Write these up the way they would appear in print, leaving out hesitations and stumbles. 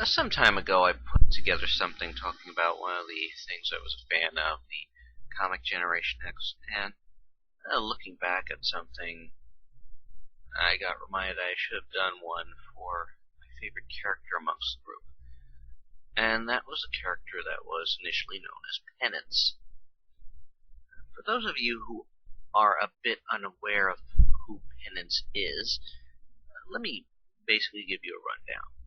Some time ago I put together something talking about one of the things I was a fan of, the comic Generation X, and looking back at something, I got reminded I should have done one for my favorite character amongst the group. And that was a character that was initially known as Penance. For those of you who are a bit unaware of who Penance is, let me basically give you a rundown.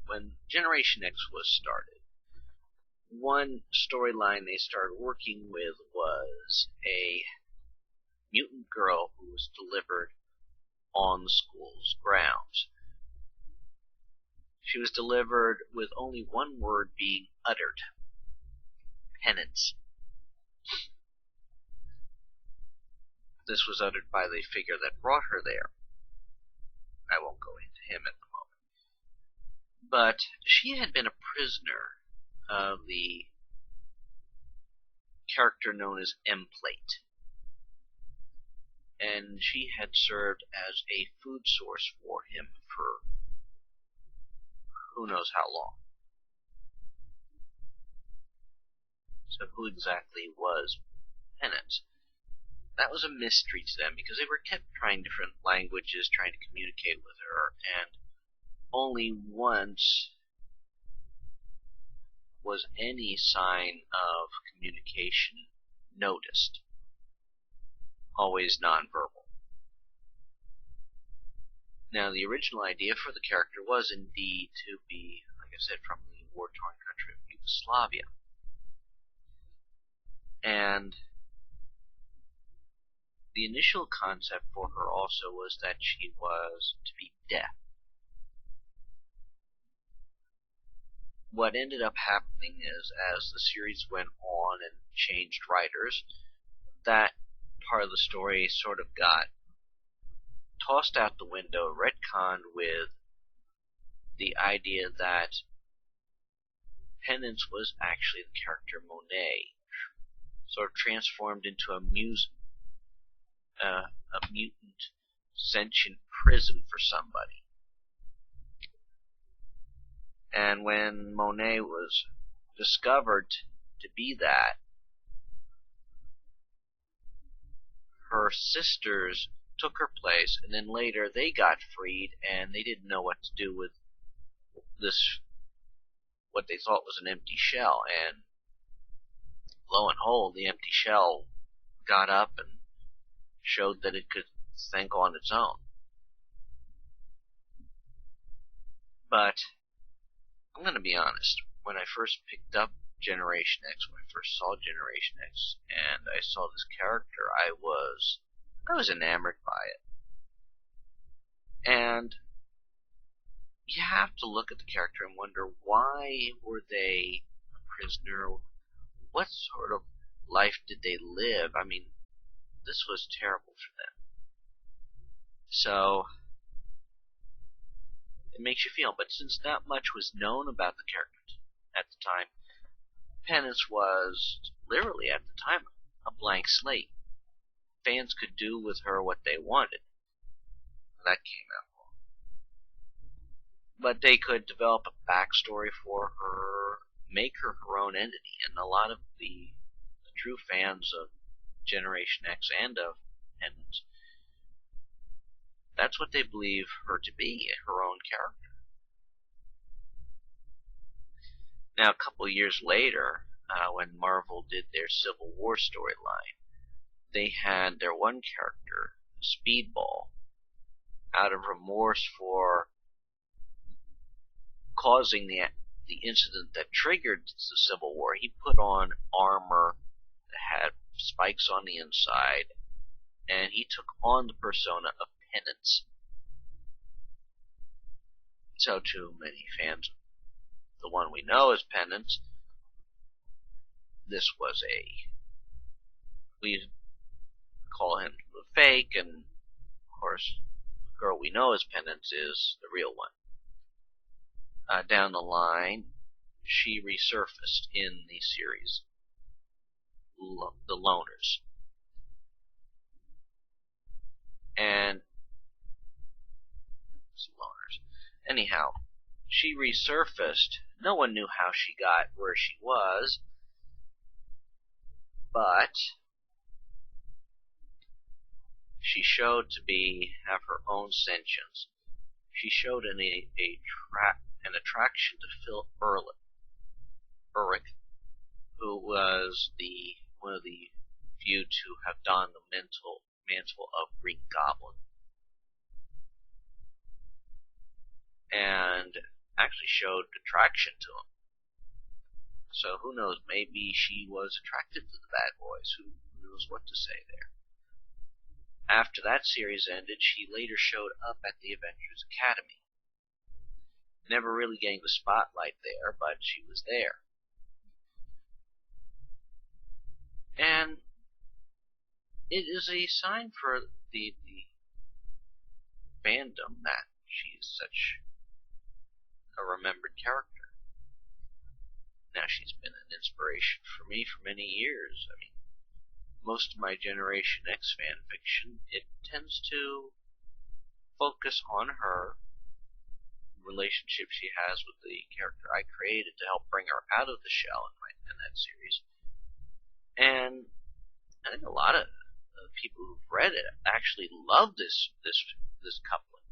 When Generation X was started, one storyline they started working with was a mutant girl who was delivered on the school's grounds. She was delivered with only one word being uttered: penance. This was uttered by the figure that brought her there. I won't go into him at the moment. But she had been a prisoner of the character known as M-Plate. And she had served as a food source for him for who knows how long. So who exactly was Penance? That was a mystery to them because they were kept trying different languages, trying to communicate with her, and only once was any sign of communication noticed. Always nonverbal. Now, the original idea for the character was indeed to be, like I said, from the war-torn country of Yugoslavia. And the initial concept for her also was that she was to be deaf. What ended up happening is, as the series went on and changed writers, that part of the story sort of got tossed out the window, retconned with the idea that Penance was actually the character Monet, sort of transformed into a mutant sentient prison for somebody. And when Monet was discovered to be that, her sisters took her place, and then later they got freed, and they didn't know what to do with this, what they thought was an empty shell. And lo and behold, the empty shell got up and showed that it could think on its own. But I'm going to be honest, when I first picked up Generation X, when I first saw Generation X, and I saw this character, I was enamored by it. And you have to look at the character and wonder, why were they a prisoner? What sort of life did they live? I mean, this was terrible for them. So it makes you feel. But since not much was known about the character at the time, Penance was literally at the time a blank slate. Fans could do with her what they wanted. That came out wrong. But they could develop a backstory for her, make her her own entity, and a lot of the true fans of Generation X and of Penance, that's what they believe her to be, her own character. Now, a couple years later, when Marvel did their Civil War storyline, they had their one character, Speedball, out of remorse for causing the incident that triggered the Civil War, he put on armor that had spikes on the inside, and he took on the persona of Penance. So to many fans, the one we know as Penance, this was we call him the fake, and of course the girl we know as Penance is the real one. Down the line, she resurfaced in the series, The Loners. And some loners. Anyhow, she resurfaced. No one knew how she got where she was, but she showed to have her own sentience. She showed an attraction to Phil Urich, who was one of the few to have donned the mantle of Green Goblin, and actually showed attraction to him. So who knows, maybe she was attracted to the bad boys. Who knows what to say there. After that series ended, she later showed up at the Avengers Academy. Never really getting the spotlight there, but she was there. And it is a sign for the fandom that she is such a remembered character. Now, she's been an inspiration for me for many years. I mean, most of my Generation X fan fiction, it tends to focus on her relationship she has with the character I created to help bring her out of the shell in that series. And I think a lot of people who've read it actually love this couplet.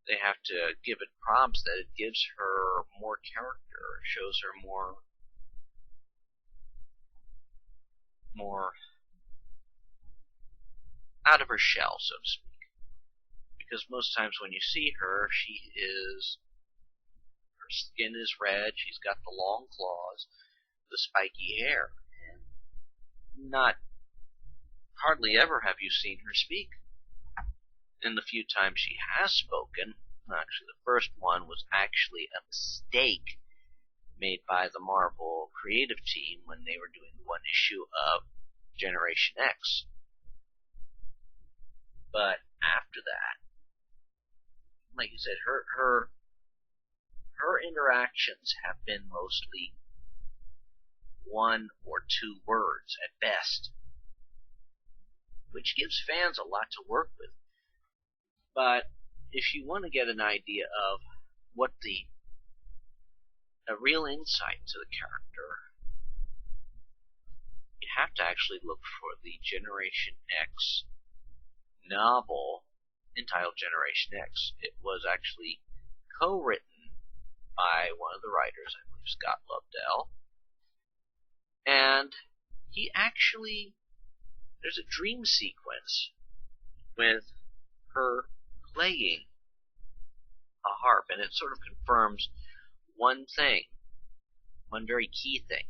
They have to give it props that it gives her more character, shows her more out of her shell, so to speak. Because most times when you see her, her skin is red, she's got the long claws, the spiky hair, and hardly ever have you seen her speak. And the few times she has spoken, actually the first one was actually a mistake made by the Marvel creative team when they were doing one issue of Generation X. But after that, like you said, her interactions have been mostly one or two words at best, which gives fans a lot to work with. But if you want to get an idea of what a real insight to the character, you have to actually look for the Generation X novel entitled Generation X. It was actually co-written by one of the writers, I believe Scott Lobdell, and there's a dream sequence with her playing a harp, and it sort of confirms one very key thing,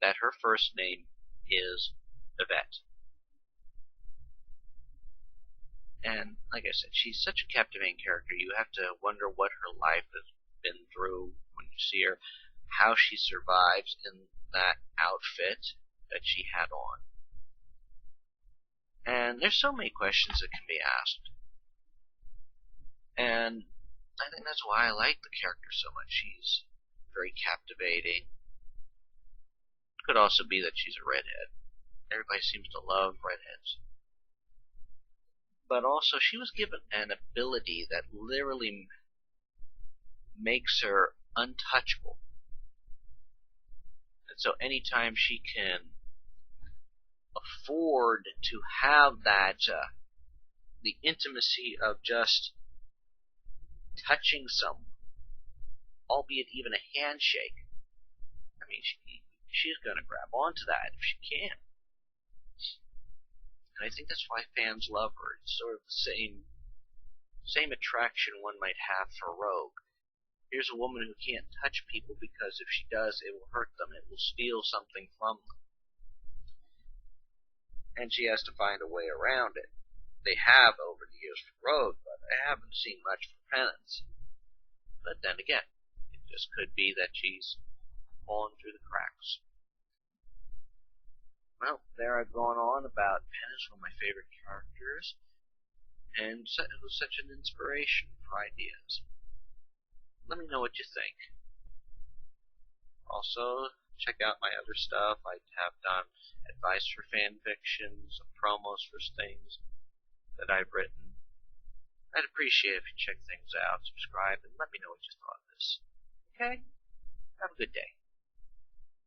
that her first name is Yvette. And like I said, she's such a captivating character. You have to wonder what her life has been through when you see her, how she survives in that outfit that she had on. And there's so many questions that can be asked. And I think that's why I like the character so much. She's very captivating. It could also be that she's a redhead. Everybody seems to love redheads. But also, she was given an ability that literally makes her untouchable. And so anytime she can afford to have that, the intimacy of just touching someone, albeit even a handshake, I mean, she's going to grab onto that if she can. And I think that's why fans love her. It's sort of the same attraction one might have for Rogue. Here's a woman who can't touch people because if she does, it will hurt them. It will steal something from them. And she has to find a way around it. They have over the years for Rogue, but I haven't seen much for Penance. But then again, it just could be that she's fallen through the cracks. Well, there I've gone on about Penance, one of my favorite characters, and it was such an inspiration for ideas. Let me know what you think. Also, check out my other stuff. I have done advice for fan fiction, some promos for things that I've written. I'd appreciate it if you check things out, subscribe, and let me know what you thought of this. Okay? Have a good day.